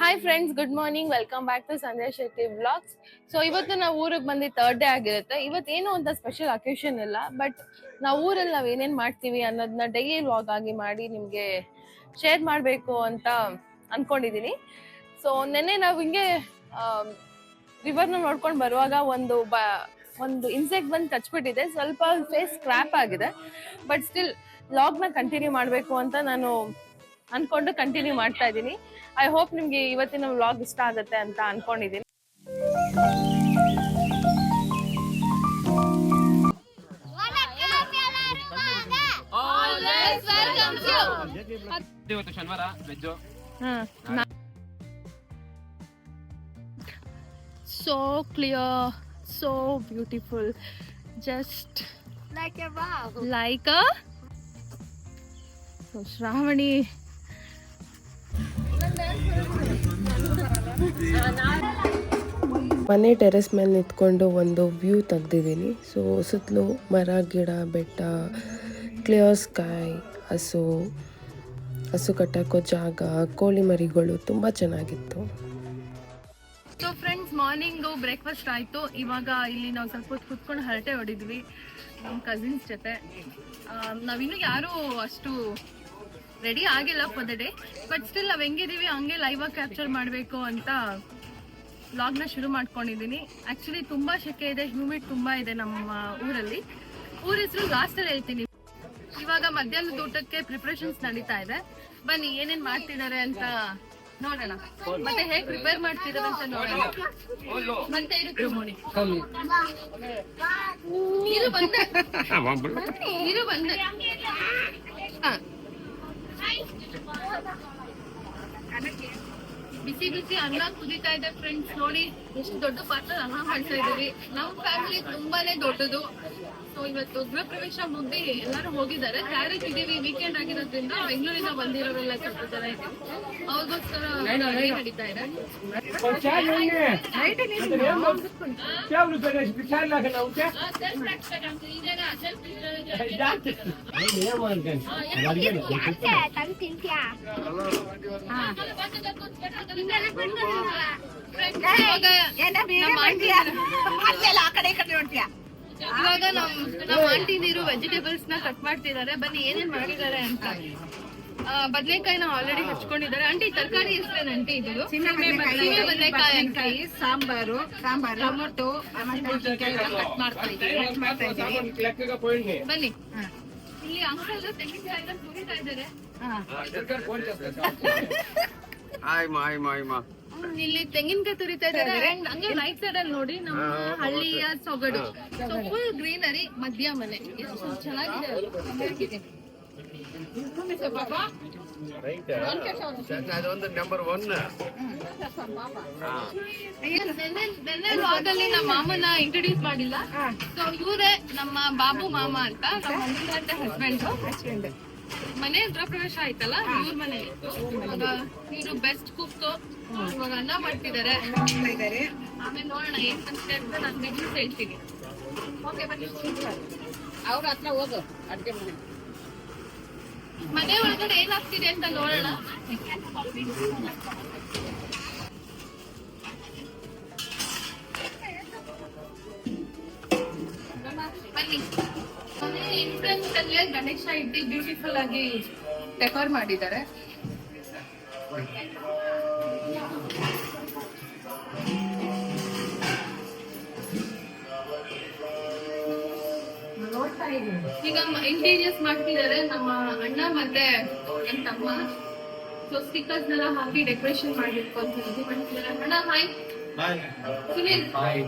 Hi friends, good morning. Welcome back to Sandhya Shetty vlogs. So ಇವತ್ತು ನಾವು ಊರಿಗೆ ಬಂದು ಥರ್ಡ್ ಡೇ ಆಗಿರುತ್ತೆ. ಇವತ್ತೇನು ಅಂತ ಸ್ಪೆಷಲ್ ಅಕೇಶನ್ ಇಲ್ಲ, ಬಟ್ ನಾವು ಊರಲ್ಲಿ ನಾವು ಏನೇನು ಮಾಡ್ತೀವಿ ಅನ್ನೋದನ್ನ ಡೈಲಿ ವ್ಲಾಗ್ ಆಗಿ ಮಾಡಿ ನಿಮಗೆ ಶೇರ್ ಮಾಡಬೇಕು ಅಂತ ಅಂದ್ಕೊಂಡಿದ್ದೀನಿ. ಸೊ ನೆನ್ನೆ ನಾವು ಹಿಂಗೆ ರಿವರ್ನ ನೋಡ್ಕೊಂಡು ಬರುವಾಗ ಒಂದು ಇನ್ಸೆಕ್ಟ್ ಬಂದು ಕಚ್ಬಿಟ್ಟಿದೆ. ಸ್ವಲ್ಪ ಫೇಸ್ ಸ್ಕ್ರ್ಯಾಪ್ ಆಗಿದೆ, ಬಟ್ ಸ್ಟಿಲ್ ವ್ಲಾಗ್ನ ಕಂಟಿನ್ಯೂ ಮಾಡಬೇಕು ಅಂತ ನಾನು ಅನ್ಕೊಂಡು ಕಂಟಿನ್ಯೂ ಮಾಡ್ತಾ ಇದ್ದೀನಿ. ಐ ಹೋಪ್ ನಿಮ್ಗೆ ಇವತ್ತಿನ ವ್ಲಾಗ್ ಇಷ್ಟ ಆಗುತ್ತೆ ಅಂತ ಅನ್ಕೊಂಡಿದ್ದೀನಿ. ಶನಿವಾರ veg. So clear, so beautiful, just like a Shravani. ಮನೆ ಟೆರೆಸ್ ಮೇಲೆ ನಿಂತ್ಕೊಂಡು ಒಂದು ವ್ಯೂ ತೆಗ್ದಿದ್ದೀನಿ. ಸೊ ಸುತ್ತಲೂ ಮರ, ಗಿಡ, ಬೆಟ್ಟ, ಕ್ಲಿಯರ್ ಸ್ಕೈ, ಹಸು ಕಟ್ಟಕ್ಕೋ ಜಾಗ, ಕೋಳಿ ಮರಿಗಳು, ತುಂಬ ಚೆನ್ನಾಗಿತ್ತು. ಸೊ ಫ್ರೆಂಡ್ಸ್, ಮಾರ್ನಿಂಗು ಬ್ರೇಕ್ಫಾಸ್ಟ್ ಆಯಿತು. ಇವಾಗ ಇಲ್ಲಿ ನಾವು ಸ್ವಲ್ಪ ಹೊತ್ತು ಕೂತ್ಕೊಂಡು ಹರಟೆ ಹೊಡಿದ್ವಿ ನಮ್ಮ ಕಸಿನ್ಸ್ ಜೊತೆ. ನಾವಿನ್ನೂ ಯಾರೂ ಅಷ್ಟು ರೆಡಿ ಆಗಿಲ್ಲ for the day, but still ನಾವು ಹೆಂಗಿದ್ದೀವಿ ಹಂಗೆ ಲೈವಾಗಿ ಕ್ಯಾಪ್ಚರ್ ಮಾಡಬೇಕು ಅಂತ ವ್ಲಾಗ್ನ ಶುರು ಮಾಡ್ಕೊಂಡಿದ್ದೀನಿ. ಆ್ಯಕ್ಚುಲಿ ತುಂಬ ಶೆಕೆ ಇದೆ, ಹ್ಯೂಮಿಡ್ ತುಂಬ ಇದೆ ನಮ್ಮ ಊರಲ್ಲಿ. ಊರ ಹೆಸರು ಲಾಸ್ಟಲ್ಲಿ ಹೇಳ್ತೀನಿ. ಇವಾಗ ಮಧ್ಯಾಹ್ನದ ಊಟಕ್ಕೆ ಪ್ರಿಪ್ರೇಷನ್ಸ್ ನಡೀತಾ ಇದೆ. ಬನ್ನಿ ಏನೇನು ಮಾಡ್ತಿದ್ದಾರೆ ಅಂತ ನೋಡೋಣ, ಮತ್ತೆ ಹೇಗೆ ಪ್ರಿಪೇರ್ ಮಾಡ್ತಿದ್ದಾರೆ ಅಂತ ನೋಡೋಣ. ಮತ್ತೆ ನೀರು ಬಂದೆ ಬಿಸಿ ಬಿಸಿ ಅನ್ನ ಕುದೀತಾ ಇದೆ ಫ್ರೆಂಡ್ಸ್. ನೋಡಿ ಎಷ್ಟು ದೊಡ್ಡ ಪಾತ್ರ ಅನ್ನ ಮಾಡ್ತಾ ಇದೀವಿ. ನಮ್ಮ ಫ್ಯಾಮಿಲಿ ತುಂಬಾನೇ ದೊಡ್ಡದು. ಸೊ ಇವತ್ತು ಗೃಹ ಪ್ರವೇಶ ಮುಗ್ದಿ ಎಲ್ಲರೂ ಹೋಗಿದ್ದಾರೆ. ಕ್ಯಾರೇಜ್ ಇದೀವಿ, ವೀಕೆಂಡ್ ಆಗಿರೋದ್ರಿಂದ ಬೆಂಗಳೂರಿಂದ ಬಂದಿರೋರೆಲ್ಲ ಸ್ವಲ್ಪ ಜನ ಇದ್ದೀವಿ. ಅವ್ರಿಗೋಸ್ಕರ ನಡೀತಾ ಇದೆ. ಇವಾಗ ನಮ್ಮ ಆಂಟಿ ನೀರು ವೆಜಿಟೇಬಲ್ಸ್ ನ ಕಟ್ ಮಾಡ್ತಿದ್ದಾರೆ. ಬನ್ನಿ ಏನೇನ್ ಮಾಡಿದ್ದಾರೆ ಅಂತ. ಬದನೆಕಾಯಿನ ಆಲ್ರೆಡಿ ಹಚ್ಕೊಂಡಿದ್ದಾರೆ. ಆಂಟಿ ತರಕಾರಿ ಹೆಸರೇನು ಆಂಟಿ? ಇದು ಬದನೆಕಾಯಿ, ಸಾಂಬಾರು, ಟೊಮೊಟೊ, ಕಟ್ ಮಾಡ್ತಾ ಇದ್ದಾರೆ. ಬನ್ನಿ, ಇಲ್ಲಿ ಅಂಕಲ್ ತೆಂಗಿನಕಾಯಿ ತುರಿತಾ ಇದ್ದಾರೆ. ಇಲ್ಲಿ ತೆಂಗಿನಕಾಯಿ ತುರಿತಾ ಇದ್ದಾರೆ. ಹಂಗೆ ರೈಟ್ ಸೈಡ್ ಅಲ್ಲಿ ನೋಡಿ ನಮ್ಮ ಹಳ್ಳಿಯ ಸೊಗಡು. ಸೊ ಫುಲ್ ಗ್ರೀನರಿ, ಮಧ್ಯ ಮನೆ, ಎಷ್ಟು ಚೆನ್ನಾಗಿದೆ. ನೆನ್ನೆ ನಮ್ಮ ಮಾಮನ ಇಂಟ್ರೊಡ್ಯೂಸ್ ಮಾಡಿಲ್ಲ. ಸೊ ಇವರೇ ನಮ್ಮ ಬಾಬು ಮಾಮ ಅಂತ, ನಮ್ಮ ಹಸ್ಬೆಂಡ್. ಮನೆ ಗೃಹ ಪ್ರವೇಶ ಆಯ್ತಲ್ಲ, ಇವ್ರ ಮನೆ. ಇವಾಗ ಇವರು ಬೆಸ್ಟ್ ಕುಕ್. ಇವಾಗ ಅನ್ನ ಮಾಡ್ತಿದ್ದಾರೆ. ಆಮೇಲೆ ನೋಡೋಣ ಏನ್ ಅನ್ಸುತ್ತೆ ಅಂತ ನಾನು ರಿವ್ಯೂಸ್ ಹೇಳ್ತೀನಿ. ಓಕೆ ಬನ್ನಿ, ಅವ್ರ ಹತ್ರ ಹೋಗು. ಅಡ್ಗೆ ಮನೆ ಒಳಗಡೆ ಏನಾಗ್ತಿದೆ ಅಂತ ನೋಡೋಣ. ಬನ್ನಿ. ಎಂಟ್ರೆನ್ಸ್ ಅಲ್ಲೇ ಗಣೇಶ ಇಟ್ಟು ಬ್ಯೂಟಿಫುಲ್ ಆಗಿ ಡೆಕೋರ್ ಮಾಡಿದ್ದಾರೆ. ಈಗ ಇಂಟೀರಿಯರ್ಸ್ ಮಾಡ್ತಿದ್ದಾರೆ ನಮ್ಮ ಅಣ್ಣ ಮತ್ತೆ ನನ್ನ ತಮ್ಮ. ಸೊ ಸ್ಟಿಕರ್ಸ್ ನೆಲ್ಲ ಹಾಕಿ ಡೆಕೋರೇಷನ್ ಮಾಡಿರ್ಬೇಕು ಅಂತ ಹೇಳಿ ಮಾಡ್ತಿದ್ದಾರೆ. ಅಣ್ಣ ಹಾಯ್. ಸುನೀಲ್ ಹಾಯ್.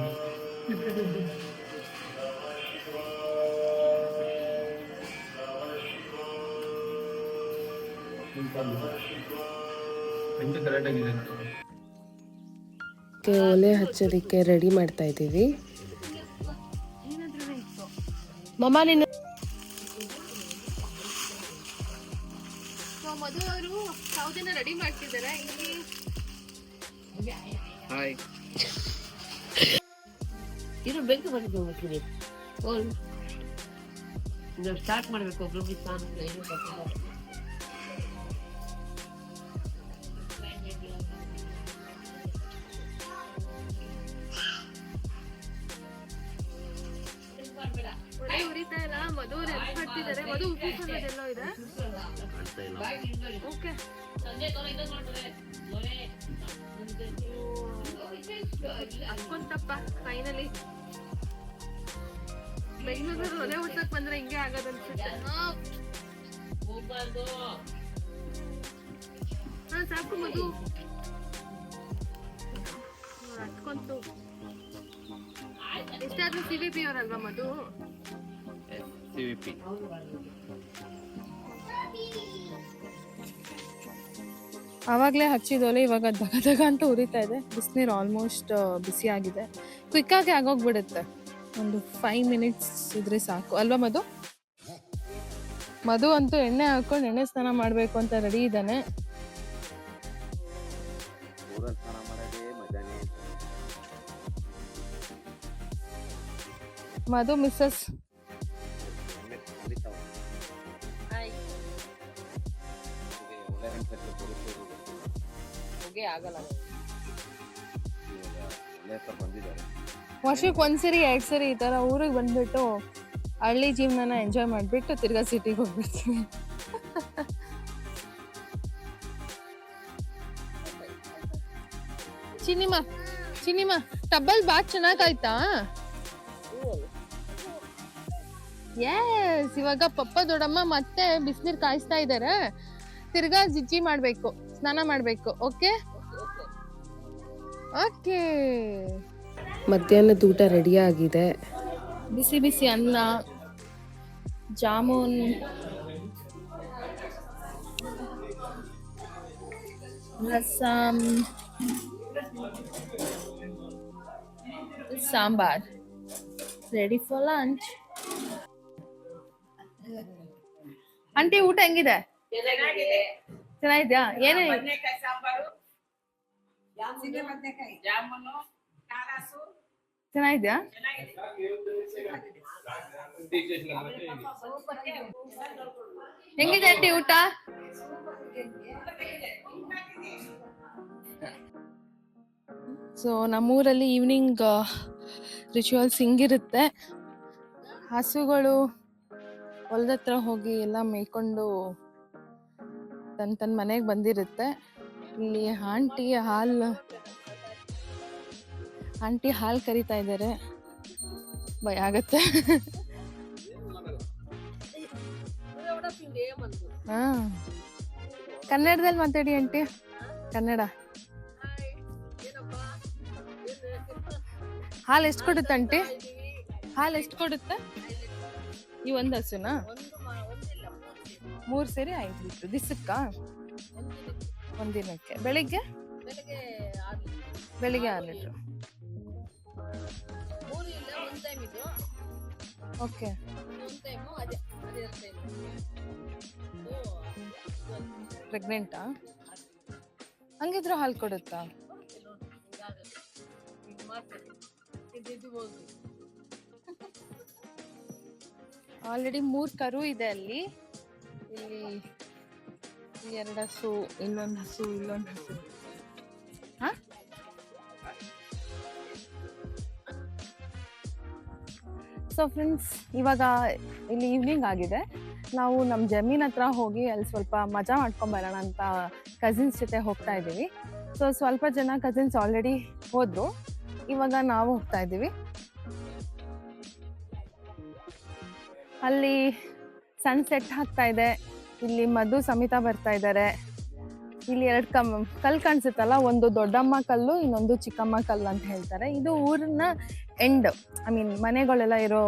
ಒಲೆ ಹಚ್ಚೋದಕ್ಕೆ ರೆಡಿ ಮಾಡ್ತಾ ಇದ್ದೀವಿ. ಮಮ್ಮ ನೀನು ಮಧು ಅವರು ಸೌದನ್ನ ರೆಡಿ ಮಾಡ್ತಿದ್ದಾರೆ. ಇರು ಬೆಂಕಿ ಬಂದಿದ್ದು ಸ್ಟಾರ್ಟ್ ಮಾಡಬೇಕು. ಒಬ್ರೊಬ್ರಿಗೆ ಇಟ್ಟಿದ್ದಾರೆ. ಮಧು ಉಪ್ಪು ಅನ್ನೋದೆಲ್ಲೋ ಇದೆ. ಓಕೆ ಅನ್ಕೊಂತಪ್ಪ ಫೈನಲಿ ಬೆಂಗಳೂರಲ್ಲಿ ಒಲೆ ಹುಟ್ಟಕ್ ಬಂದ್ರೆ ಹಿಂಗೆ ಆಗೋದು ಅನ್ಸುತ್ತೆ. ಹಾ ಸಾಕು ಮಧು ಹತ್ಕೊಂತು. ಎಷ್ಟಾದ್ರೂ CVP ಅವರಲ್ವಾ ಮಧು? CVP. ಆವಾಗಲೇ ಹಚ್ಚಿದೋಲೆ ಇವಾಗ ದಗ ದಗ ಅಂತ ಉರಿತಾ ಇದೆ. ಬಿಸಿನೀರು ಆಲ್ಮೋಸ್ಟ್ ಬಿಸಿ ಆಗಿದೆ. ಕ್ವಿಕ್ಕಾಗಿ ಆಗೋಗ್ಬಿಡುತ್ತೆ. ಒಂದು 5 ಮಿನಿಟ್ಸ್ ಇದ್ರೆ ಸಾಕು ಅಲ್ವಾ ಮಧು? ಮಧು ಅಂತೂ ಎಣ್ಣೆ ಹಾಕೊಂಡು ಎಣ್ಣೆ ಸ್ನಾನ ಮಾಡಬೇಕು ಅಂತ ರೆಡಿ ಇದ್ದಾನೆ. ಮಧು ಮಿಸ್ಸಸ್ ವರ್ಷಕ್ಕೆ ಒಂದ್ಸರಿ 2 ಸರಿ ಈ ತರ ಊರಿಗೆ ಬಂದ್ಬಿಟ್ಟು ಹಳ್ಳಿ ಜೀವನನ ಎಂಜಾಯ್ ಮಾಡ್ಬಿಟ್ಟು ತಿರ್ಗಾ ಸಿಟಿಗೆ ಹೋಗ್ಬಿಡ್ತೀವಿ. ಚಿನ್ನಿಮಾ ಟಬ್ಬಲ್ ಬಾತ್ ಚೆನ್ನಾಗಾಯ್ತಾ? ಎಸ್, ಇವಾಗ ಪಪ್ಪ ದೊಡ್ಡಮ್ಮ ಮತ್ತೆ ಬಿಸಿನೀರ್ ಕಾಯಿಸ್ತಾ ಇದಾರೆ. ತಿರ್ಗಾ ಜಿಜ್ಜಿ ಮಾಡ್ಬೇಕು, ಸ್ನಾನ ಮಾಡ್ಬೇಕು. Okay okay. ಮಧ್ಯಾಹ್ನದ ಊಟ ರೆಡಿ ಆಗಿದೆ. ಬಿಸಿ ಬಿಸಿ ಅನ್ನ, jamun, rasam, sambar ready for lunch. Aunty ಊಟ ಹೆಂಗಿದೆ? ಚೆನ್ನಾಗಿದ್ಯಾ? ಏನೇ ಚೆನ್ನಾಗಿದ್ಯಾ? ಹೆಂಗಿದೆ ಆಂಟಿ ಊಟ? ಸೊ ನಮ್ಮೂರಲ್ಲಿ ಈವ್ನಿಂಗ್ ರಿಚುವಲ್ಸ್ ಹಿಂಗಿರುತ್ತೆ. ಹಸುಗಳು ಹೊಲದ ಹತ್ರ ಹೋಗಿ ಎಲ್ಲ ಮೇಯ್ಕೊಂಡು ತನ್ನ ಮನೆಗೆ ಬಂದಿರುತ್ತೆ. ಇಲ್ಲಿ ಆಂಟಿ ಹಾಲು ಕರಿತಾ ಇದ್ದಾರೆ. ಭಯ ಆಗತ್ತೆ. ಹಾ, ಕನ್ನಡದಲ್ಲಿ ಮಾತಾಡಿ ಆಂಟಿ. ಕನ್ನಡ. ಹಾಲು ಎಷ್ಟು ಕೊಡುತ್ತೆ ಆಂಟಿ? ಹಾಲು ಎಷ್ಟು ಕೊಡುತ್ತೆ ಈ ಒಂದು ಹಸುನಾ? 3 ಸೇರಿ 5 ಲೀಟ್ರ್ ದಿಸಕ್ಕಾ? ಒಂದಿನಕ್ಕೆ. ಬೆಳಿಗ್ಗೆ 6 ಲೀಟ್ರ್. ಓಕೆ. ಪ್ರೆಗ್ನೆಂಟಾ? ಹಂಗಿದ್ರು ಹಾಲು ಕೊಡುತ್ತಾ? ಆಲ್ರೆಡಿ 3 ಕರು ಇದೆ ಅಲ್ಲಿ. ಇಲ್ಲಿ 2 ಹಸು, ಇಲ್ಲೊಂದು ಹಸು. ಸೊ ಫ್ರೆಂಡ್ಸ್, ಇವಾಗ ಇಲ್ಲಿ ಈವ್ನಿಂಗ್ ಆಗಿದೆ. ನಾವು ನಮ್ಮ ಜಮೀನ್ ಹತ್ರ ಹೋಗಿ ಅಲ್ಲಿ ಸ್ವಲ್ಪ ಮಜಾ ಮಾಡ್ಕೊಂಬರೋಣ ಅಂತ ಕಸಿನ್ಸ್ ಜೊತೆ ಹೋಗ್ತಾ ಇದ್ದೀವಿ. ಸೊ ಸ್ವಲ್ಪ ಜನ ಕಸಿನ್ಸ್ ಆಲ್ರೆಡಿ ಹೋದ್ರು, ಇವಾಗ ನಾವು ಹೋಗ್ತಾ ಇದ್ದೀವಿ. ಅಲ್ಲಿ ಸನ್ಸೆಟ್ ಆಗ್ತಾ ಇದೆ. ಇಲ್ಲಿ ಮಧು ಸಮಿತಾ ಬರ್ತಾ ಇದ್ದಾರೆ. ಇಲ್ಲಿ 2 ಕಲ್ಲು ಕಾಣಿಸುತ್ತಲ್ಲ, ಒಂದು ದೊಡ್ಡಮ್ಮ ಕಲ್ಲು, ಇನ್ನೊಂದು ಚಿಕ್ಕಮ್ಮ ಕಲ್ಲು ಅಂತ ಹೇಳ್ತಾರೆ. ಇದು ಊರಿನ ಎಂಡ್, ಮನೆಗಳೆಲ್ಲ ಇರೋ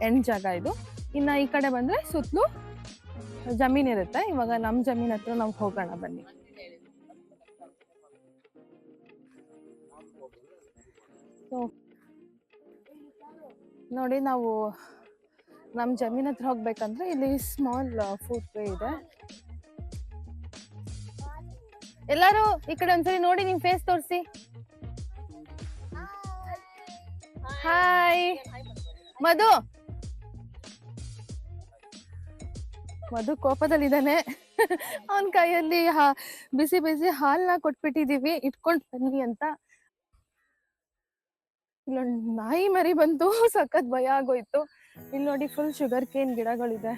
ಎಂಡ್ ಜಾಗ ಇದು. ಇನ್ನು ಈ ಕಡೆ ಬಂದರೆ ಸುತ್ತಲೂ ಜಮೀನಿರುತ್ತೆ. ಇವಾಗ ನಮ್ಮ ಜಮೀನ್ ಹತ್ರ ನಾವು ಹೋಗೋಣ ಬನ್ನಿ. ಸೊ ನೋಡಿ, ನಾವು ನಮ್ಮ ಜಮೀನ್ ಹತ್ರ ಹೋಗ್ಬೇಕಂದ್ರೆ ಇಲ್ಲಿ ಸ್ಮಾಲ್ ಫುಡ್ ವೇ ಇದೆ. ಎಲ್ಲರೂ ಈ ಕಡೆ ಒಂದ್ಸರಿ ನೋಡಿ, ನಿಮ್ ಫೇಸ್ ತೋರಿಸಿ. ಹಾಯ್. ಮಧು ಕೋಪದಲ್ಲಿದ್ದಾನೆ. ಅವನ ಕೈಯಲ್ಲಿ ಬಿಸಿ ಬಿಸಿ ಹಾಲನ್ನ ಕೊಟ್ಬಿಟ್ಟಿದೀವಿ, ಇಟ್ಕೊಂಡ್ ಬನ್ನಿ ಅಂತ. ಇಲ್ಲೊಂದು ನಾಯಿ ಮರಿ ಬಂತು, ಸಖತ್ ಭಯ ಆಗೋಯ್ತು. ಇಲ್ಲಿ ನೋಡಿ ಫುಲ್ ಶುಗರ್ ಕೇನ್ ಗಿಡಗಳಿದೆ.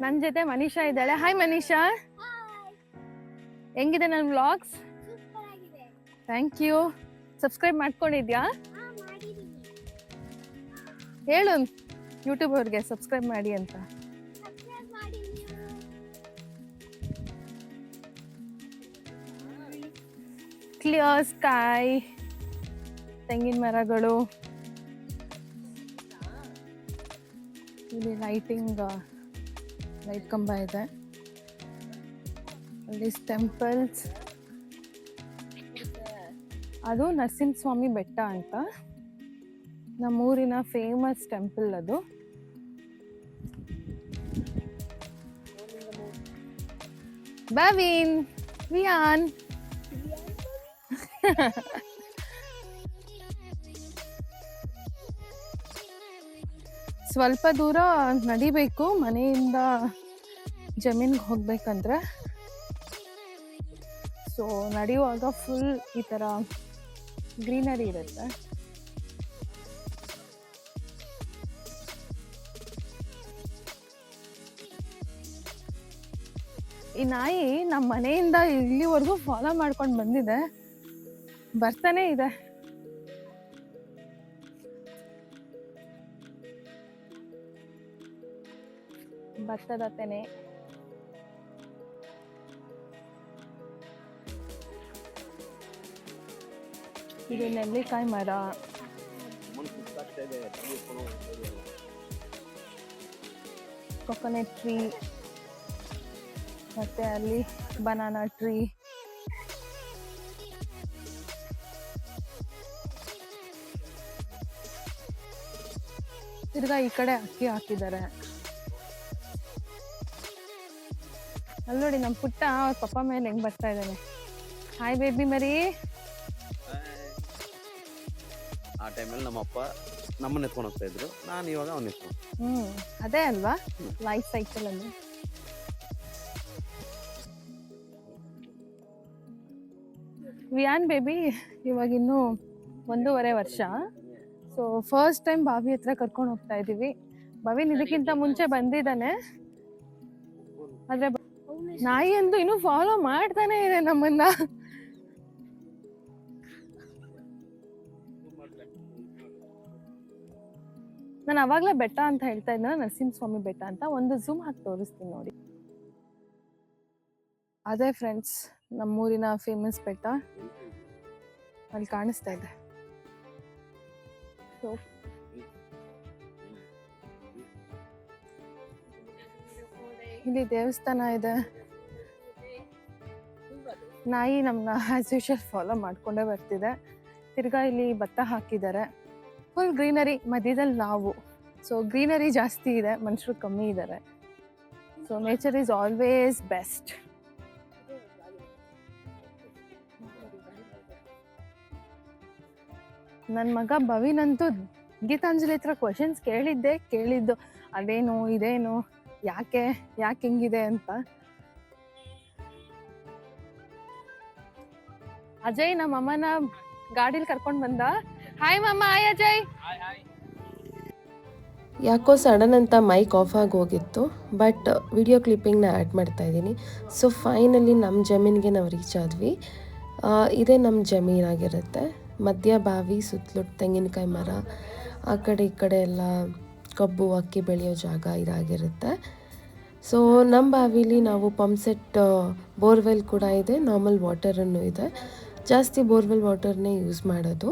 ನನ್ನ ಜೊತೆ ಮನೀಷಾ ಇದ್ದಾಳೆ. ಹಾಯ್ ಮನೀಷಾ, ಹೆಂಗಿದೆ ನನ್ನ ವ್ಲಾಗ್ಸ್? Thank you. ಸಬ್ಸ್ಕ್ರೈಬ್ ಮಾಡ್ಕೊಂಡಿದ್ಯಾ? ಹೇಳು ಯೂಟ್ಯೂಬ್ ಅವ್ರಿಗೆ ಸಬ್ಸ್ಕ್ರೈಬ್ ಮಾಡಿ ಅಂತ. ಕ್ಲಿಯರ್ ಸ್ಕೈ, ತೆಂಗಿನ ಮರಗಳು, ಇಲ್ಲಿ ಲೈಟ್ ಕಂಬ ಇದೆ, ಅಲ್ಲಿ ಟೆಂಪಲ್ಸ್. ಅದು ನರಸಿಂಹಸ್ವಾಮಿ ಬೆಟ್ಟ ಅಂತ, ನಮ್ಮೂರಿನ ಫೇಮಸ್ ಟೆಂಪಲ್ ಅದು. ಬಾವಿನ್, ವಿಯಾನ್ ಸ್ವಲ್ಪ ದೂರ ನಡಿಬೇಕು ಮನೆಯಿಂದ ಜಮೀನ್ಗೆ ಹೋಗ್ಬೇಕಂದ್ರೆ. ಸೊ ನಡೆಯುವಾಗ ಫುಲ್ ಈ ಥರ ಗ್ರೀನರಿ ಇರುತ್ತೆ. ಈ ನಾಯಿ ನಮ್ಮ ಮನೆಯಿಂದ ಇಲ್ಲಿವರೆಗೂ ಫಾಲೋ ಮಾಡ್ಕೊಂಡು ಬಂದಿದೆ, ಬರ್ತಾನೆ ಇದೆ. ಭತ್ತದ ತೆನೆ, ಇದು ನೆಲ್ಲಿಕಾಯಿ ಮರ, ಕೊಕೊನೆಟ್ ಟ್ರೀ, ಮತ್ತೆ ಅಲ್ಲಿ ಬನಾನಾ ಟ್ರೀ. ತಿರ್ಗಾ ಈ ಕಡೆ ಅಕ್ಕಿ ಹಾಕಿದ್ದಾರೆ. ಅಲ್ಲಿ ನೋಡಿ ನಮ್ಮ ಪುಟ್ಟ ಅವ್ರ ಪಪ್ಪ ಮೇಲೆ ಹೆಂಗ್ ಬರ್ತಾ ಇದ್ದಾನೆ. ಹಾಯ್ ಬೇಬಿ ಮರಿ. ಆ ಟೈಮಲ್ಲಿ ನಮ್ಮಪ್ಪ ನಮ್ಮನ್ನ ಎತ್ಕೊಂಡು ಹೋಗ್ತಾ ಇದ್ರು, ನಾನು ಇವಾಗ ಅವನ್ನ ಎತ್ಕೊಂಡು. ಅದೇ ಅಲ್ವಾ ಲೈಫ್ ಸೈಕಲ್ ಅಂದ್ರೆ. ವಿಯಾನ್ ಬೇಬಿ ಇವಾಗ ಇನ್ನೂ 1.5 ವರ್ಷ. ಸೊ ಫಸ್ಟ್ ಟೈಮ್ ಬಾವಿ ಹತ್ರ ಕರ್ಕೊಂಡು ಹೋಗ್ತಾ ಇದೀವಿ. ಬಾವಿನ್ ಇದಕ್ಕಿಂತ ಮುಂಚೆ ಬಂದಿದ್ದಾನೆ, ಆದ್ರೆ ನಾಯಿ ಅಂತೂ ಇನ್ನೂ ಫಾಲೋ ಮಾಡ್ತಾನೆ ಇದೆ ನಮ್ಮನ್ನ. ನಾನು ಅವಾಗ್ಲೇ ಬೆಟ್ಟ ಅಂತ ಹೇಳ್ತಾ ಇದ್ನ, ನರಸಿಂಹಸ್ವಾಮಿ ಬೆಟ್ಟ ಅಂತ. ಒಂದು ಝೂಮ್ ಹಾಕಿ ತೋರಿಸ್ತೀನಿ ನೋಡಿ. ಅದೇ ಫ್ರೆಂಡ್ಸ್ ನಮ್ಮೂರಿನ ಫೇಮಸ್ ಬೆಟ್ಟ, ಅಲ್ಲಿ ಕಾಣಿಸ್ತಾ ಇದೆ. ಸೊ ಇಲ್ಲಿ ದೇವಸ್ಥಾನ ಇದೆ. ನಾಯಿ ನಮ್ಮನ್ನ ಆಸ್ ಯೂಶುವಲ್ ಫಾಲೋ ಮಾಡ್ಕೊಂಡೇ ಬರ್ತಿದೆ. ತಿರ್ಗಾ ಇಲ್ಲಿ ಭತ್ತ ಹಾಕಿದ್ದಾರೆ. ಫುಲ್ ಗ್ರೀನರಿ, ಮಧ್ಯದಲ್ಲಿ ನಾವು. ಸೊ ಗ್ರೀನರಿ ಜಾಸ್ತಿ ಇದೆ, ಮನುಷ್ಯರು ಕಮ್ಮಿ ಇದ್ದಾರೆ. So nature is always best. ನನ್ನ ಮಗ ಭವಿನಂತೂ ಗೀತಾಂಜಲಿ ಹತ್ರ ಕ್ವಶನ್ಸ್ ಕೇಳಿದ್ದು ಅದೇನು ಇದೇನು ಯಾಕೆ ಹಿಂಗಿದೆ ಅಂತ. ಅಜಯ್ ನಮ್ಮ ಅಮ್ಮನ ಗಾಡಿಲಿ ಕರ್ಕೊಂಡು ಬಂದ. ಹಾಯ್ ಮಮ್ಮ. ಹಾಯ್ ಅಜಯ್. ಯಾಕೋ ಸಡನ್ ಅಂತ ಮೈಕ್ ಆಫ್ ಆಗಿ ಹೋಗಿತ್ತು, ಬಟ್ ವಿಡಿಯೋ ಕ್ಲಿಪ್ಪಿಂಗ್ನ ಆ್ಯಡ್ ಮಾಡ್ತಾ ಇದ್ದೀನಿ. ಸೊ ಫೈನಲಿ ನಮ್ಮ ಜಮೀನಿಗೆ ನಾವು ರೀಚ್ ಆದ್ವಿ. ಇದೇ ನಮ್ಮ ಜಮೀನಾಗಿರುತ್ತೆ. ಮಧ್ಯ ಬಾವಿ, ಸುತ್ತಲೂ ತೆಂಗಿನಕಾಯಿ ಮರ, ಆ ಕಡೆ ಈ ಕಡೆ ಎಲ್ಲ ಕಬ್ಬು ಅಕ್ಕಿ ಬೆಳೆಯೋ ಜಾಗ ಇದಾಗಿರುತ್ತೆ. ಸೊ ನಮ್ಮ ಬಾವಿಲಿ ನಾವು ಪಂಪ್ಸೆಟ್, ಬೋರ್ವೆಲ್ ಕೂಡ ಇದೆ, ನಾರ್ಮಲ್ ವಾಟರನ್ನು ಇದೆ. ಜಾಸ್ತಿ ಬೋರ್ವೆಲ್ ವಾಟರ್ನೇ ಯೂಸ್ ಮಾಡೋದು.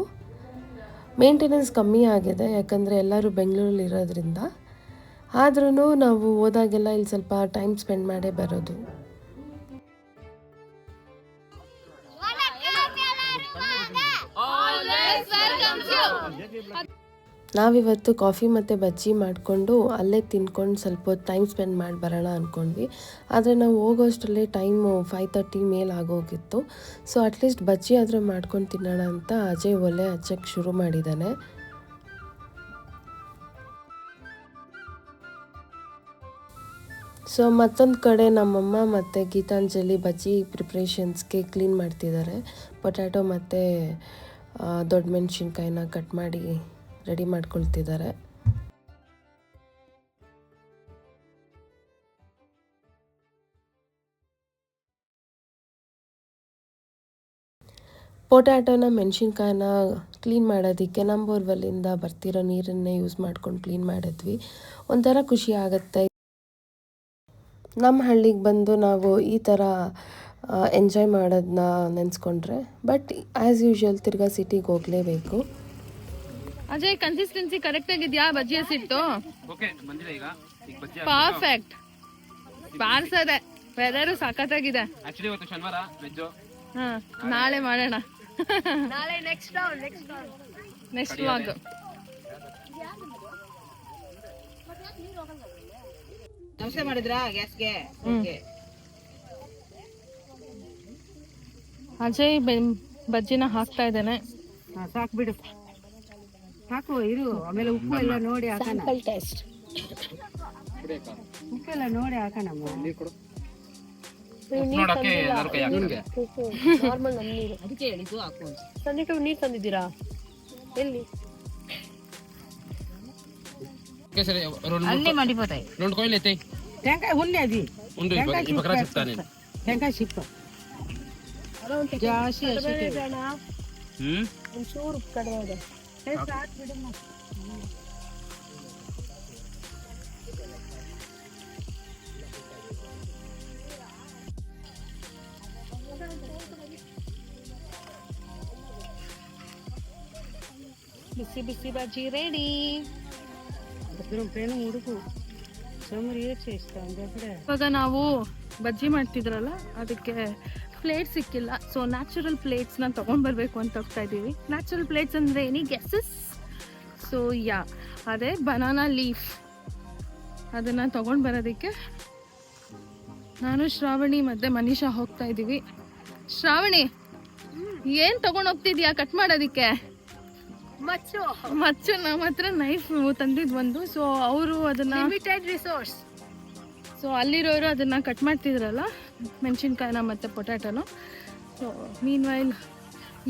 ಮೇಂಟೆನೆನ್ಸ್ ಕಮ್ಮಿ ಆಗಿದೆ, ಯಾಕಂದರೆ ಎಲ್ಲರೂ ಬೆಂಗಳೂರಲ್ಲಿ ಇರೋದ್ರಿಂದ. ಆದ್ರೂ ನಾವು ಹೋದಾಗೆಲ್ಲ ಇಲ್ಲಿ ಸ್ವಲ್ಪ ಟೈಮ್ ಸ್ಪೆಂಡ್ ಮಾಡೇ ಬರೋದು. ನಾವಿವತ್ತು ಕಾಫಿ ಮತ್ತು ಬಜ್ಜಿ ಮಾಡಿಕೊಂಡು ಅಲ್ಲೇ ತಿನ್ಕೊಂಡು ಸ್ವಲ್ಪ ಹೊತ್ತು ಟೈಮ್ ಸ್ಪೆಂಡ್ ಮಾಡಿ ಬರೋಣ ಅಂದ್ಕೊಂಡ್ವಿ. ಆದರೆ ನಾವು ಹೋಗೋಷ್ಟರಲ್ಲೇ ಟೈಮು 5:30 ಮೇಲೆ ಆಗೋಗಿತ್ತು. ಸೊ ಅಟ್ಲೀಸ್ಟ್ ಬಜ್ಜಿ ಆದರೂ ಮಾಡ್ಕೊಂಡು ತಿನ್ನೋಣ ಅಂತ ಅಜಯ್ ಒಲೆ ಹಚ್ಚಕ್ಕೆ ಶುರು ಮಾಡಿದ್ದಾನೆ. ಸೊ ಮತ್ತೊಂದು ಕಡೆ ನಮ್ಮಮ್ಮ ಮತ್ತು ಗೀತಾಂಜಲಿ ಬಜ್ಜಿ ಪ್ರಿಪ್ರೇಷನ್ಸ್ಗೆ ಕ್ಲೀನ್ ಮಾಡ್ತಿದ್ದಾರೆ. ಪೊಟ್ಯಾಟೊ ಮತ್ತು ದೊಡ್ಡ ಮೆಣಸಿನ್ಕಾಯಿನ ಕಟ್ ಮಾಡಿ ರೆಡಿ ಮಾಡ್ಕೊಳ್ತಿದ್ದಾರೆ. ಪೊಟ್ಯಾಟೋನ ಮೆಣಸಿನ್ಕಾಯಿನ ಕ್ಲೀನ್ ಮಾಡೋದಕ್ಕೆ ನಮ್ಮ ಬೋರ್ವೆಲ್ಲಿಂದ ಬರ್ತಿರೋ ನೀರನ್ನೇ ಯೂಸ್ ಮಾಡ್ಕೊಂಡು ಕ್ಲೀನ್ ಮಾಡಿದ್ವಿ. ಒಂಥರ ಖುಷಿ ಆಗುತ್ತೆ. ನಮ್ಮ ಹಳ್ಳಿಗೆ ಬಂದು ನಾವು ಈ ಥರ ಎಂಜಾಯ್ ಮಾಡೋದನ್ನ ನೆನೆಸ್ಕೊಂಡ್ರೆ, ಬಟ್ ಆ್ಯಸ್ ಯೂಶ್ವಲ್ ತಿರ್ಗಾ ಸಿಟಿಗೆ ಹೋಗಲೇಬೇಕು. ಅಜಯ್, ಕನ್ಸಿಸ್ಟೆನ್ಸಿ ಕರೆಕ್ಟ್ ಆಗಿದ್ಯಾ? ಬಜ್ಜಿ ಹಸಿಟ್ಟು ಪರ್ಫೆಕ್ಟ್. ಬಾರ್ಸದೆ ವೆದರು ಸಖತ್ತಾಗಿದೆ. ಹಾ, ನಾಳೆ ಮಾಡೋಣ. Next vlog. ನಮಸ್ತೆ ಮಾಡಿದ್ರಾ ಗ್ಯಾಸ್ಗೆ? ಅಜಯ್ ಬಜ್ಜಿನ ಹಾಕ್ತಾ ಇದ್ದಾನೆ. ಸಾಕು ಬಿಡು, ಸಾಕು ಇರು. ಆಮೇಲೆ ಉಪ್ಪು ಎಲ್ಲ ನೋಡಿ ಹಾಕೋಣ. ಟೇಸ್ಟ್ ಉಪ್ಪೆಲ್ಲ ನೋಡಿ ಹಾಕೋಣ. ಅದಕ್ಕೆ ಹೇಳಿದ್ದು ಹಾಕು. ಸಂಜೆ ನೀರು ತಂದಿದ್ದೀರಾ? ಎಲ್ಲಿ? అన్ని మండిపోతాయి. రెండు కోయిలు ఎత్తాయి. టెంకాయ ఉంది, అది ఈ చెప్తాను. టెంకాయ చిప్ప జాస్తి ಒಂಚೂರು ಕಡಿಮೆ ಇದೆ. ಬಿಸಿ ಬಿಸಿ ಬಜ್ಜಿ ರೆಡಿ. ಹುಡುಕು ಸೋಮರಿ ಇಷ್ಟ. ಇವಾಗ ನಾವು ಬಜ್ಜಿ ಮಾಡ್ತಿದ್ರಲ್ಲ, ಅದಕ್ಕೆ ಪ್ಲೇಟ್ ಸಿಕ್ಕಿಲ್ಲ. ಸೊ ನ್ಯಾಚುರಲ್ ಪ್ಲೇಟ್ಸ್ನ ತೊಗೊಂಡ್ಬರ್ಬೇಕು ಅಂತ ಹೋಗ್ತಾ ಇದ್ದೀವಿ. ನ್ಯಾಚುರಲ್ ಪ್ಲೇಟ್ಸ್ ಅಂದರೆ ಎನಿ ಗೆಸಸ್? ಸೊ ಯಾ, ಅದೇ ಬನಾನಾ ಲೀಫ್. ಅದನ್ನು ತೊಗೊಂಡು ಬರೋದಕ್ಕೆ ನಾನು, ಶ್ರಾವಣಿ ಮತ್ತು ಮನೀಷಾ ಹೋಗ್ತಾ ಇದ್ದೀವಿ. ಶ್ರಾವಣಿ, ಏನು ತೊಗೊಂಡು ಹೋಗ್ತಿದ್ಯಾ ಕಟ್ ಮಾಡೋದಕ್ಕೆ? ಮಚ್ಚು ನಮ್ಮ ಹತ್ರ ನೈಫ್ ತಂದಿದ್ದು ಒಂದು. ಸೊ ಅವರು ಅದನ್ನ ಲಿಮಿಟೆಡ್ ರಿಸೋರ್ಸ್. ಸೊ ಅಲ್ಲಿರೋರು ಅದನ್ನ ಕಟ್ ಮಾಡ್ತಿದ್ರಲ್ಲ, ಮೆಣಸಿನ್ಕಾಯಿನ ಮತ್ತು ಪೊಟ್ಯಾಟೋನು. ಸೊ ಮೀನ್ ವೈಲ್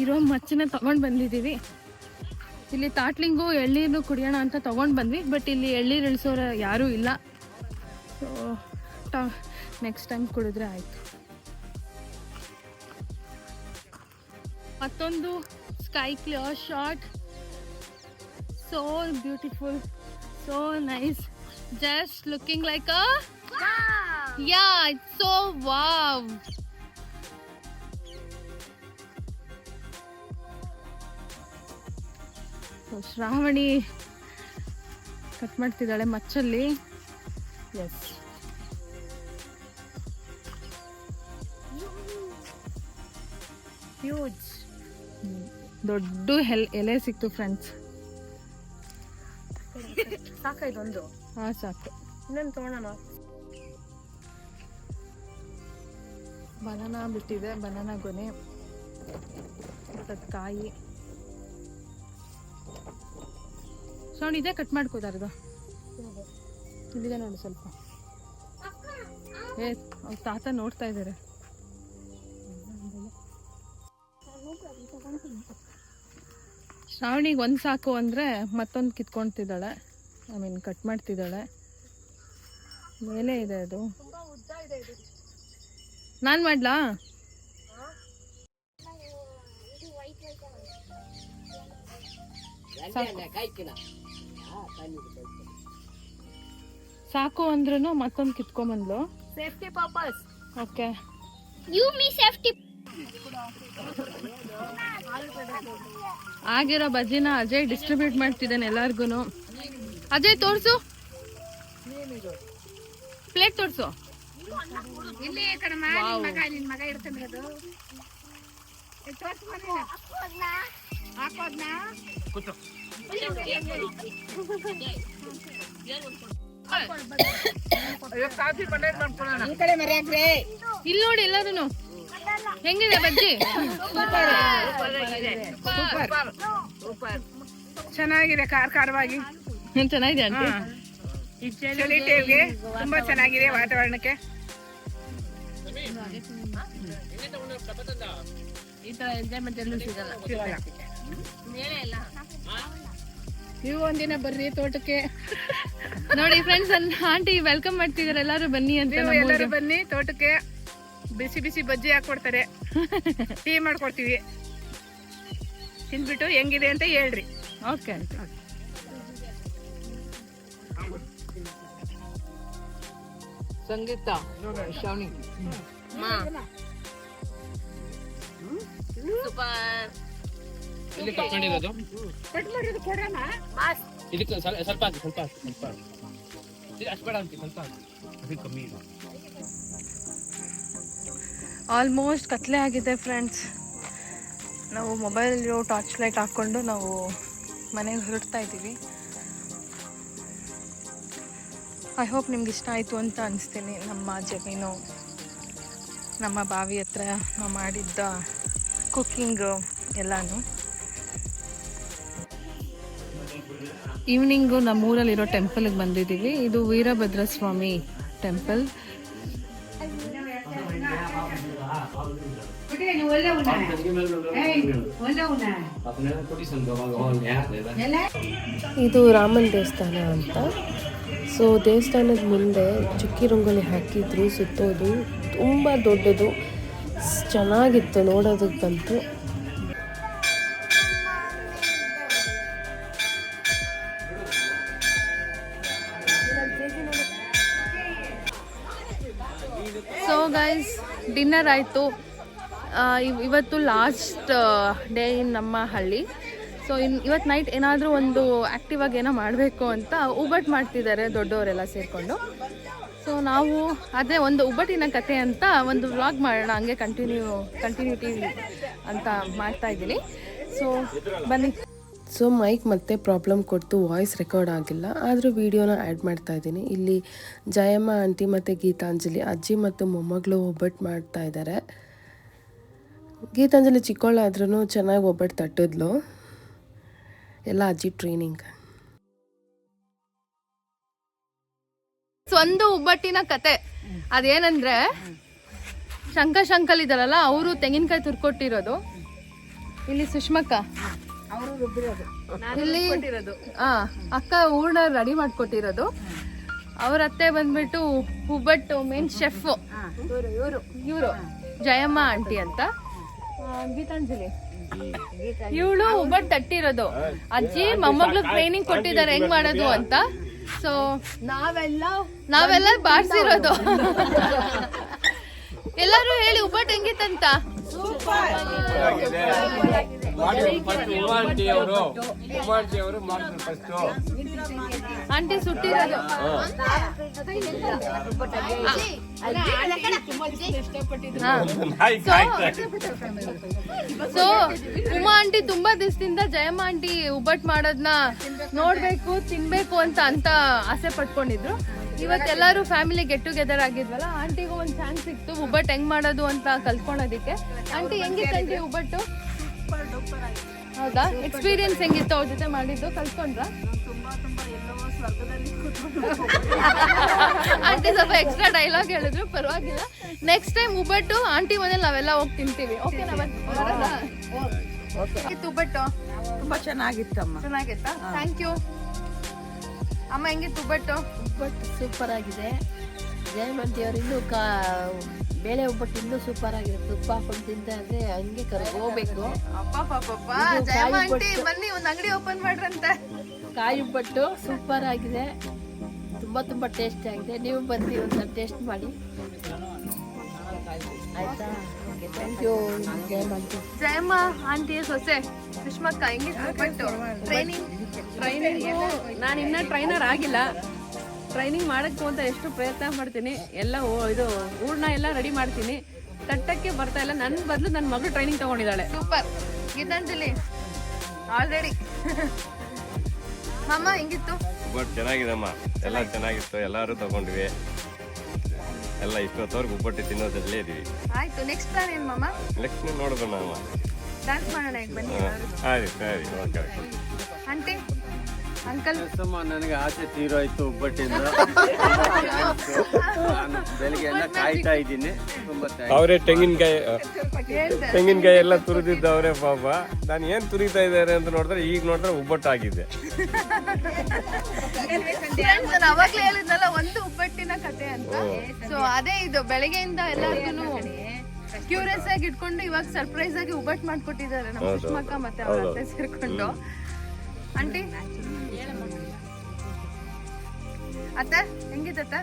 ಇರೋ ಮಚ್ಚನ್ನ ತೊಗೊಂಡು ಬಂದಿದ್ದೀವಿ. ಇಲ್ಲಿ ತಾಟ್ಲಿಂಗು ಎಳ್ನೀರು ಕುಡಿಯೋಣ ಅಂತ ತೊಗೊಂಡು ಬಂದ್ವಿ, ಬಟ್ ಇಲ್ಲಿ ಎಳ್ನೀರು ಇಳಿಸೋರು ಯಾರೂ ಇಲ್ಲ. ಸೊ ನೆಕ್ಸ್ಟ್ ಟೈಮ್ ಕುಡಿದ್ರೆ ಆಯಿತು. ಮತ್ತೊಂದು sky clear shot. So beautiful, so nice, just looking like a wow. Yeah, it's so wow. So Shravani cut ಮಾಡ್ತಿದ್ದಾಳೆ ಮಚ್ಚಲ್ಲಿ. ಎಸ್, ಹ್ಯೂಜ್ ದೊಡ್ಡ ಎಲೆ ಸಿಕ್ತು ಫ್ರೆಂಡ್ಸ್. ಸಾಕಾಯ್ತೊಂದು. ಹಾಂ, ಸಾಕು. ಇನ್ನೊಂದು ತೊಗೊಳೋಣ. ಬನಾನಾ ಬಿಟ್ಟಿದೆ, ಬನಾನಾ ಗೊನೆ, ಮತ್ತು ಕಾಯಿ. ಸೌಂಡ್ ಇದೆ, ಕಟ್ ಮಾಡ್ಕೋದಾರ್ದು. ಇಲ್ಲಿದೆ ನೋಡಿ ಸ್ವಲ್ಪ. ಅವ್ರ ತಾತ ನೋಡ್ತಾ ಇದ್ದಾರೆ. ಶ್ರಾವಣಿಗೆ ಒಂದು ಸಾಕು ಅಂದರೆ ಮತ್ತೊಂದು ಕಿತ್ಕೊಳ್ತಿದ್ದಾಳೆ. ಐ ಮೀನ್ ಕಟ್ ಮಾಡ್ತಿದ್ದಾಳೆ. ಮೇಲೆ ಇದೆ ಅದು. ನಾನು ಮಾಡ್ಲಾ? ಸಾಕು ಅಂದ್ರೂ ಮತ್ತೊಂದು ಕಿತ್ಕೊಂಬಂದ್ಲು. Safety purpose. Okay, You me safety. ಆಗಿರೋ ಬಜ್ಜಿನ ಅಜಯ್ ಡಿಸ್ಟ್ರಿಬ್ಯೂಟ್ ಮಾಡ್ತಿದ್ದಾನೆ ಎಲ್ಲಾರ್ಗು. ಅಜಯ್ ತೋರ್ಸು, ಪ್ಲೇಟ್ ತೋರ್ಸು. ಇಲ್ಲಿ ನೋಡಿ ಎಲ್ಲಾರು ಹೆಂಗಿದೆ ಬಜ್ಜಿ? ಚೆನ್ನಾಗಿದೆ, ಖಾರವಾಗಿ ಚೆನ್ನಾಗಿದೆ ಆಂಟಿ. ತುಂಬಾ ಚೆನ್ನಾಗಿದೆ ವಾತಾವರಣಕ್ಕೆ. ಈ ತರ ಎಂಜಾಯ್ಮೆಂಟ್ ಎಲ್ಲೂ ಸಿಗಲ್ಲ. ನೀವು ಒಂದಿನ ಬರ್ರಿ ತೋಟಕ್ಕೆ. ನೋಡಿ ಫ್ರೆಂಡ್ಸ್, ಆಂಟಿ ವೆಲ್ಕಮ್ ಮಾಡ್ತಿದಾರೆ, ಎಲ್ಲಾರು ಬನ್ನಿ ಅಂತ. ನೀವು ಎಲ್ಲರೂ ಬನ್ನಿ ತೋಟಕ್ಕೆ. ಬಿಸಿ ಬಿಸಿ ಬಜ್ಜಿ ಹಾಕೊಡ್ತಾರೆ, ಟೀ ಮಾಡ್ಕೊಡ್ತೀವಿ. ತಿಂದ್ಬಿಟ್ಟು ಹೆಂಗಿದೆ ಅಂತ ಹೇಳ್ರಿ. Okay aunty. ಸಂಗೀತ ಶಾವಣಿ ಇಲ್ಲಿ ಕಟ್ಕೊಂಡಿರೋದು ಕಟ್ ಮಾಡಿದ್ದು ಕೊಡೋಣ. ಇದಕ್ಕೆ ಸ್ವಲ್ಪ ಹಾಕಿ, ಸ್ವಲ್ಪ ಹಾಕಿ, ಸ್ವಲ್ಪ ಹಾಕಿ. ಇದು ಅಷ್ಟು ಬೇಡ ಅಂತೀವಿ, ಸ್ವಲ್ಪ ಹಾಕಿ. ಅದು ಕಮ್ಮಿ ಇದೆ. ಆಲ್ಮೋಸ್ಟ್ ಕತ್ಲೆ ಆಗಿದೆ ಫ್ರೆಂಡ್ಸ್. ನಾವು ಮೊಬೈಲ್ ಟಾರ್ಚ್ ಲೈಟ್ ಹಾಕ್ಕೊಂಡು ನಾವು ಮನೆಗೆ ಹೊರಡ್ತಾ ಇದ್ದೀವಿ. ಐ ಹೋಪ್ ನಿಮ್ಗೆ ಇಷ್ಟ ಆಯಿತು ಅಂತ ಅನಿಸ್ತೀನಿ. ನಮ್ಮ ಜಮೀನು, ನಮ್ಮ ಬಾವಿ ಹತ್ರ ನಾವು ಮಾಡಿದ್ದ ಕುಕ್ಕಿಂಗ್ ಎಲ್ಲಾನು. ಈವ್ನಿಂಗು ನಮ್ಮೂರಲ್ಲಿರೋ ಟೆಂಪಲ್ಗೆ ಬಂದಿದ್ದೀವಿ. ಇದು ವೀರಭದ್ರ ಸ್ವಾಮಿ ಟೆಂಪಲ್. ಇದು ರಾಮನ ದೇವಸ್ಥಾನ ಅಂತ. ಸೊ ದೇವಸ್ಥಾನದ ಮುಂದೆ ಚುಕ್ಕಿ ರಂಗೋಲಿ ಹಾಕಿದ್ರು ಸುತ್ತೋದು. ತುಂಬ ದೊಡ್ಡದು, ಚೆನ್ನಾಗಿತ್ತು ನೋಡೋದಕ್ಕಂತೂ. ಸೊ ಗೈಸ್, ಡಿನ್ನರ್ ಆಯಿತು. ಇವತ್ತು ಲಾಸ್ಟ್ ಡೇ ಇನ್ ನಮ್ಮ ಹಳ್ಳಿ. ಸೊ ಇವತ್ತು ನೈಟ್ ಏನಾದರೂ ಒಂದು ಆ್ಯಕ್ಟಿವ್ ಆಗಿ ಏನೋ ಮಾಡಬೇಕು ಅಂತ ಉಬ್ಬಟ್ಟು ಮಾಡ್ತಿದ್ದಾರೆ ದೊಡ್ಡವರೆಲ್ಲ ಸೇರಿಕೊಂಡು. ಸೊ ನಾವು ಅದೇ ಒಂದು ಉಬ್ಬಟ್ಟಿನ ಕತೆ ಅಂತ ಒಂದು ವ್ಲಾಗ್ ಮಾಡೋಣ, ಹಂಗೆ ಕಂಟಿನ್ಯೂಟಿ ಅಂತ ಮಾಡ್ತಾ ಇದ್ದೀನಿ. ಸೊ ಬನ್ನಿ. ಸೊ ಮೈಕ್ ಮತ್ತೆ ಪ್ರಾಬ್ಲಮ್ ಕೊಡ್ತು, ವಾಯ್ಸ್ ರೆಕಾರ್ಡ್ ಆಗಿಲ್ಲ. ಆದರೂ ವೀಡಿಯೋನ ಆ್ಯಡ್ ಮಾಡ್ತಾ ಇದ್ದೀನಿ. ಇಲ್ಲಿ ಜಯಮ್ಮ ಆಂಟಿ ಮತ್ತು ಗೀತಾಂಜಲಿ ಅಜ್ಜಿ ಮತ್ತು ಮೊಮ್ಮಗಳು ಒಬ್ಬಟ್ಟು ಮಾಡ್ತಾ ಇದ್ದಾರೆ. ಗೀತಾಂಜಲಿ ಚಿಕ್ಕವಳಾದ್ರೂ ಚೆನ್ನಾಗಿ ಒಬ್ಬಟ್ಟು ತಟ್ಟಿದ್ಲು. ಎಲ್ಲ ಅಜ್ಜಿ ಟ್ರೈನಿಂಗ್. ಒಂದು ಉಬ್ಬಟ್ಟಿನ ಕತೆ ಅದೇನಂದ್ರೆ, ಶಂಕಲ್ ಇದಾರಲ್ಲ, ಅವರು ತೆಂಗಿನಕಾಯಿ ತುರ್ಕೊಟ್ಟಿರೋದು. ಇಲ್ಲಿ ಸುಷ್ಮಕ್ಕ, ಇಲ್ಲಿ ಅಕ್ಕ ಹೂರ್ಣ ರೆಡಿ ಮಾಡ್ಕೊಟ್ಟಿರೋದು. ಅವ್ರ ಅತ್ತೆ ಬಂದ್ಬಿಟ್ಟು ಉಬ್ಬಟ್ಟು ಮೇನ್ ಶೆಫ್ ಇವರು ಜಯಮ್ಮ ಆಂಟಿ ಅಂತ. ಗೀತಾಂಜಲಿ ಇವಳು ಉಬ್ಬಟ್ಟು ತಟ್ಟಿರೋದು. ಅಜ್ಜಿ ಮೊಮ್ಮಗಳು ಟ್ರೈನಿಂಗ್ ಕೊಟ್ಟಿದ್ದಾರೆ ಹೆಂಗ್ ಮಾಡೋದು ಅಂತ. ಸೊ ನಾವೆಲ್ಲ ಬಾರ್ಸಿರೋದು. ಎಲ್ಲರೂ ಹೇಳಿ ಉಬ್ಬಟ್ಟು ಹೆಂಗಿತ್ತಂತ. ಆಂಟಿ ಸುಟ್ಟಿರೋದು. ಸೊ ಉಮಾ ಆಂಟಿ ತುಂಬಾ ದಿವಸದಿಂದ ಜಯಮ್ಮ ಆಂಟಿ ಉಬ್ಬಟ್ಟು ಮಾಡೋದನ್ನ ನೋಡ್ಬೇಕು, ತಿನ್ಬೇಕು ಅಂತ ಆಸೆ ಪಟ್ಕೊಂಡಿದ್ರು. ಇವತ್ತೆಲ್ಲರೂ ಫ್ಯಾಮಿಲಿ ಗೆಟ್ ಟುಗೆದರ್ ಆಗಿದ್ವಲ್ಲ, ಆಂಟಿಗೂ ಒಂದು ಚಾನ್ಸ್ ಸಿಕ್ತು ಉಬ್ಬಟ್ಟು ಹೆಂಗ್ ಮಾಡೋದು ಅಂತ ಕಲ್ತ್ಕೊಳೋದಿಕ್ಕೆ. ಆಂಟಿ ಹೆಂಗಿತ್ತಂಟಿ ಉಬ್ಬಟ್ಟು? ಹೌದಾ? ಎಕ್ಸ್ಪೀರಿಯನ್ಸ್ ಹೆಂಗಿತ್ತು ಅವ್ರ ಜೊತೆ ಮಾಡಿದ್ದು? ಕಲ್ತ್ಕೊಂಡ್ರ? ಆಂಟಿ ಸ್ವಲ್ಪ ಎಕ್ಸ್ಟ್ರಾ ಡೈಲಾಗ್ ಹೇಳಿದ್ರು, ಪರವಾಗಿಲ್ಲ. ನೆಕ್ಸ್ಟ್ ಟೈಮ್ ಉಬ್ಬಟ್ಟು ಆಂಟಿ ಮನೇಲಿ ನಾವೆಲ್ಲ ಹೋಗಿ ತಿಂತೀವಿ. ಓಕೆ ಉಬ್ಬಟ್ಟು ತುಂಬಾ ಚೆನ್ನಾಗಿತ್ತಮ್ಮ. ಚೆನ್ನಾಗಿತ್ತಾ? ಥ್ಯಾಂಕ್ ಯು ಅಮ್ಮ. ಹೆಂಗಿತ್ತು ಉಬ್ಬಟ್ಟು? ಉಬ್ಬಟ್ಟು ಸೂಪರ್ ಆಗಿದೆ. ಜಯಮಂತಿಯವರು ಇನ್ನೂ ಬೇಳೆ ಉಬ್ಬಟ್ಟು ಇನ್ನೂ ಸೂಪರ್ ಆಗಿದೆ. ತುಪ್ಪ ಹಾಕೊಂಡು ತಿಂತ ಅಂದ್ರೆ ಹಂಗೆ ಹೋಗ್ಬೇಕು. ಜಯಮ್ಮ ಆಂಟಿ ಬನ್ನಿ, ಒಂದು ಅಂಗಡಿ ಓಪನ್ ಮಾಡ್ರಂತೆ. ಕಾಯಿ ಉಬ್ಬಟ್ಟು ಸೂಪರ್ ಆಗಿದೆ, ತುಂಬಾ ತುಂಬಾ ಟೇಸ್ಟಿ ಆಗಿದೆ. ನೀವು ಬಂದು ಒಂದ್ಸಲ ಟೇಸ್ಟ್ ಮಾಡಿ ಆಯ್ತಾ? Okay, thank you Jayamanti. Jayamma aunty ಸೊಸೆ ಸುಷ್ಮಕ್ಕ ಹೆಂಗಿತ್ತು ಉಬ್ಬಟ್ಟು? ಟ್ರೈನಿಂಗು ನಾನು ಇನ್ನೂ ಟ್ರೈನರ್ ಆಗಿಲ್ಲ. ಟ್ರೈನಿಂಗ್ ಮಾಡೋಕ್ಕೂ ಅಂತ ಎಷ್ಟು ಪ್ರಯತ್ನ ಮಾಡ್ತೀನಿ. ಎಲ್ಲ ಇದು ಹೂರ್ಣ ಎಲ್ಲ ರೆಡಿ ಮಾಡ್ತೀನಿ, ತಟ್ಟಕ್ಕೆ ಬರ್ತಾ ಇಲ್ಲ. ನನ್ನ ಬದಲು ನನ್ನ ಮಗಳು ಟ್ರೈನಿಂಗ್ ತಗೊಂಡಿದ್ದಾಳೆ. ಸೂಪರ್. ಗೀತಾಂಜಲಿ ಆಲ್ರೆಡಿ. ಅಮ್ಮ ಹೆಂಗಿತ್ತು? ಉಬ್ಬಟ್ಟು ಚೆನ್ನಾಗಿದಮ್ಮ, ಎಲ್ಲ ಚೆನ್ನಾಗಿತ್ತು. ಎಲ್ಲರೂ ತಗೊಂಡ್ವಿ, ಎಲ್ಲ ಇಷ್ಟೊತ್ತವರೆಗೂ ಉಬ್ಬಟ್ಟು ತಿನ್ನೋದ್ರಲ್ಲೇ ಇದೀವಿ. ಆಯ್ತು, ನೆಕ್ಸ್ಟ್ ಪ್ಲಾನ್ ಏನು ಮಾಮ? ನೆಕ್ಸ್ಟ್ ನೋಡೋಣ ಅಮ್ಮ. ಡ್ಯಾನ್ಸ್ ಮಾಡೋಣ ಈಗ ಬನ್ನಿ. ಸರಿ ಸರಿ, ಓಕೆ. ಆಂಟಿ ಅಂಕಲ್ ನನಗೆ ಆಸೆ ತೀರೋಯ್ತು ಒಬ್ಬಟ್ಟಿಂದ. ನಾನು ಬೆಳಿಗ್ಗೆ ಎಲ್ಲ ಕಾಯ್ತಾ ಇದ್ದೀನಿ. ತುಂಬಾ ಅವರೇ ತೆಂಗಿನಕಾಯಿ ಎಲ್ಲ ತುರಿದಿದ್ದವ್ರೆ ಪಾಪ. ನಾನು ಏನ್ ತುರಿತಾ ಇದ್ದಾರೆ ಅಂತ ನೋಡಿದ್ರೆ ಈಗ ನೋಡಿದ್ರೆ ಉಬ್ಬಟ್ಟಾಗಿದೆ. ನಾನು ಅವಾಗ್ಲೇ ಹೇಳಿದ್ನಲ್ಲ ಒಂದು ಒಬ್ಬಟ್ಟಿನ ಕತೆ ಅಂತ. ಸೊ ಅದೇ ಇದು ಬೆಳಗ್ಗೆಯಿಂದ ಎಲ್ಲರಿಗೂ ಕ್ಯೂರಿಯಸ್ ಆಗಿ ಇಟ್ಕೊಂಡು ಇವಾಗ ಸರ್ಪ್ರೈಸ್ ಆಗಿ ಉಬ್ಬಟ್ಟು ಮಾಡ್ಕೊಟ್ಟಿದ್ದಾರೆ ನಮ್ಮ ಸುಷ್ಮಕ್ಕ ಮತ್ತೆ ಅವ್ರ ಅತ್ತೆ ಸೇರ್ಕೊಂಡು. ಆಂಟಿ ಅತ್ತೆ ಹೆಂಗಿತ್ತ?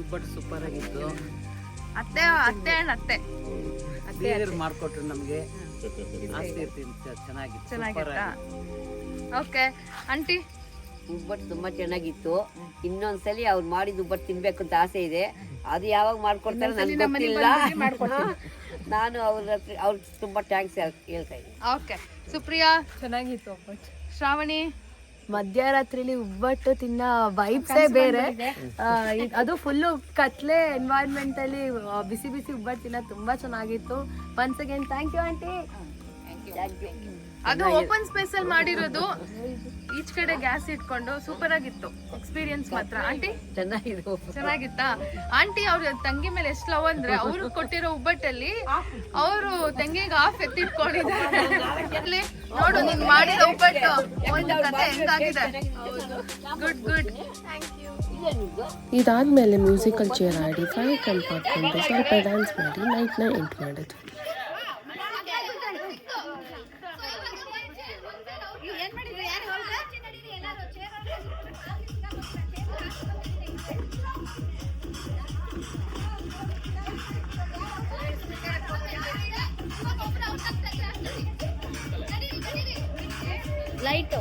ಉಬ್ಬಟ್ಟು ಸೂಪರ್ ಆಗಿತ್ತು. ಅತ್ತೆ ಅತ್ತೆ ಅಂಡ್ ಅತ್ತೆ ಮಾಡ್ಕೊಟ್ರು ನಮ್ಗೆ. ಚೆನ್ನಾಗಿತ್ತಾ? ಓಕೆ ಆಂಟಿ ಉಬ್ಬಟ್ಟು ತುಂಬಾ ಚೆನ್ನಾಗಿತ್ತು. ಇನ್ನೊಂದ್ಸಲಿ ಅವ್ರು ಮಾಡಿದ ಉಬ್ಬಟ್ಟು ತಿನ್ಬೇಕು ಅಂತ ಆಸೆ ಇದೆ. ಅದು ಯಾವಾಗ ಮಾಡ್ಕೊಡ್ತಾರೆ ನನಗೆ ಗೊತ್ತಿಲ್ಲ. ನಾನು ಅವ್ರಿಗೆ ತುಂಬಾ ಥ್ಯಾಂಕ್ಸ್ ಹೇಳ್ತಾ ಇದ್ದೀನಿ. ಓಕೆ ಸುಪ್ರಿಯಾ ಚೆನ್ನಾಗಿತ್ತು ಒಬ್ಬಟ್ಟು. ಶ್ರಾವಣಿ ಮಧ್ಯರಾತ್ರಿಲಿ ಉಬ್ಬಟ್ಟು ತಿನ್ನೋ ವೈಬ್ಸೇ ಬೇರೆ. ಅದು ಫುಲ್ಲು ಕತ್ಲೆ ಎನ್ವೈರ್ಮೆಂಟ್ ಅಲ್ಲಿ ಬಿಸಿ ಬಿಸಿ ಉಬ್ಬಟ್ಟು ತಿನ್ನೋ ತುಂಬಾ ಚೆನ್ನಾಗಿತ್ತು. Once again thank you aunty. ಅದು ಓಪನ್ ಸ್ಪೇಸ್ ಅಲ್ಲಿ ಮಾಡಿರೋದು, ಈಚ್ ಕಡೆ ಗ್ಯಾಸ್ ಇಟ್ಕೊಂಡು ಸೂಪರ್ ಆಗಿತ್ತು ಎಕ್ಸ್ಪೀರಿಯನ್ಸ್ ಮಾತ್ರ. ಆಂಟಿ ಚೆನ್ನಾಗಿತ್ತಾ? ಆಂಟಿ ಅವ್ರ ತಂಗಿ ಮೇಲೆ ಎಷ್ಟು ಲವ್ ಅಂದ್ರೆ ಅವ್ರು ಕೊಟ್ಟಿರೋ ಉಬ್ಬಟ್ಟಲ್ಲಿ ಅವರು ತಂಗಿಗೆ ಆಫ್ ಎತ್ತಿಟ್ಕೊಂಡಿದ್ದಾರೆ. ನೋಡು ನೀನ್ ಮಾಡಿರೋ ಉಬ್ಬಟ್ಟು ಒಂದು ಕತೆ ಹೆಂಗಾಗಿದೆ. Good good. ಇದಾದಮೇಲೆ ಮ್ಯೂಸಿಕಲ್ ಚೇರ್ ಆಡಿ ಫೈರ್ ಕ್ಯಾಂಪ್ ಹಾಕ್ಕೊಂಡು ಸ್ವಲ್ಪ ಡ್ಯಾನ್ಸ್ ಮಾಡಿ ನೈಟ್ನ ಎಂಟು ಮಾಡಿದ್ವಿ. ಲೈಟು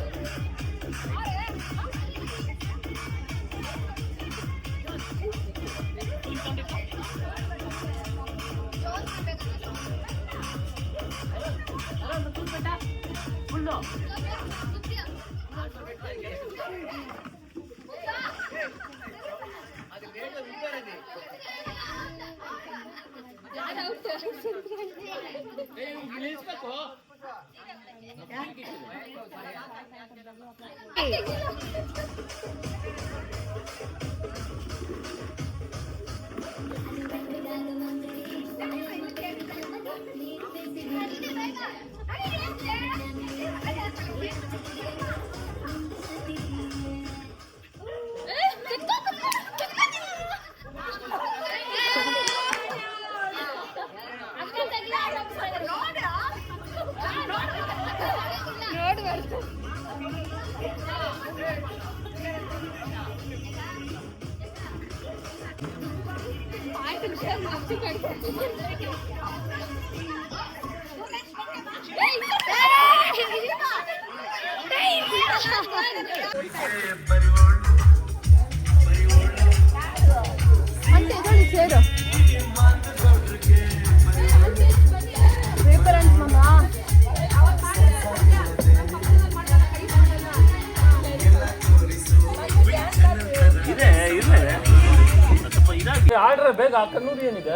ಆರ್ಡ್ರೆ ಬೇಗ ಕನ್ನೂರು ಏನಿದೆ?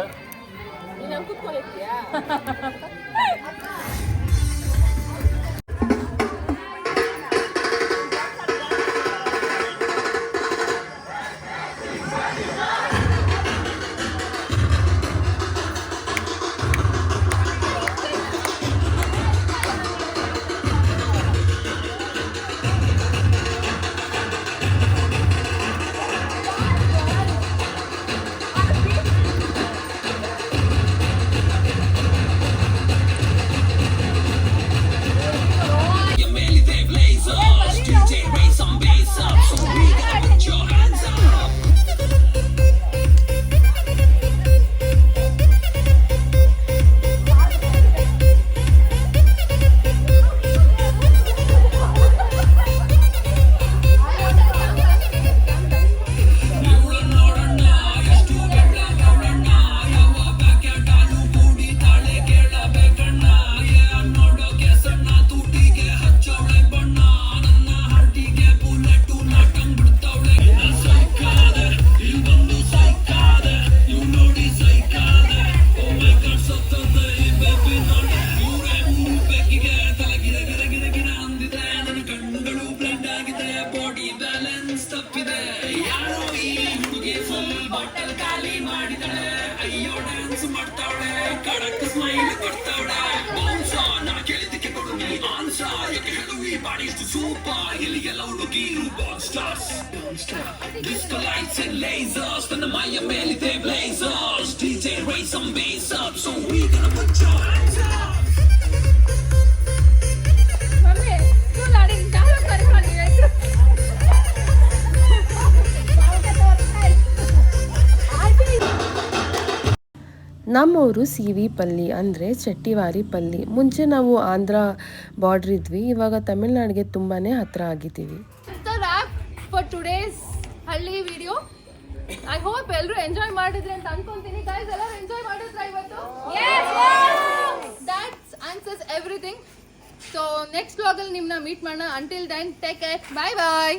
ನಮ್ಮೂರು ಸಿ ವಿ ಪಲ್ಲಿ ಅಂದರೆ ಚಟ್ಟಿವಾರಿ ಪಲ್ಲಿ. ಮುಂಚೆ ನಾವು ಆಂಧ್ರ ಬಾರ್ಡ್ರ್ ಇದ್ವಿ, ಇವಾಗ ತಮಿಳ್ನಾಡಿಗೆ ತುಂಬಾ ಹತ್ತಿರ ಆಗಿದ್ದೀವಿ. ಫಾರ್ ಟುಡೇಸ್ ಹಳ್ಳಿ ವಿಡಿಯೋ. ಐ ಹೋಪ್ ಎಲ್ಲರೂ ಎಂಜಾಯ್ ಮಾಡಿದ್ರಿ ಅಂತ ಅನ್ಕೊಂತೀನಿ. ಗೈಸ್ ಎಲ್ಲರೂ ಎಂಜಾಯ್ ಮಾಡಿದ್ರ ಇವತ್ತು? That answers everything. So next ವ್ಲಾಗಲ್ಲಿ ನಿಮ್ಮನ್ನ ಮೀಟ್ ಮಾಡೋಣ. Until then take care, bye ಬಾಯ್.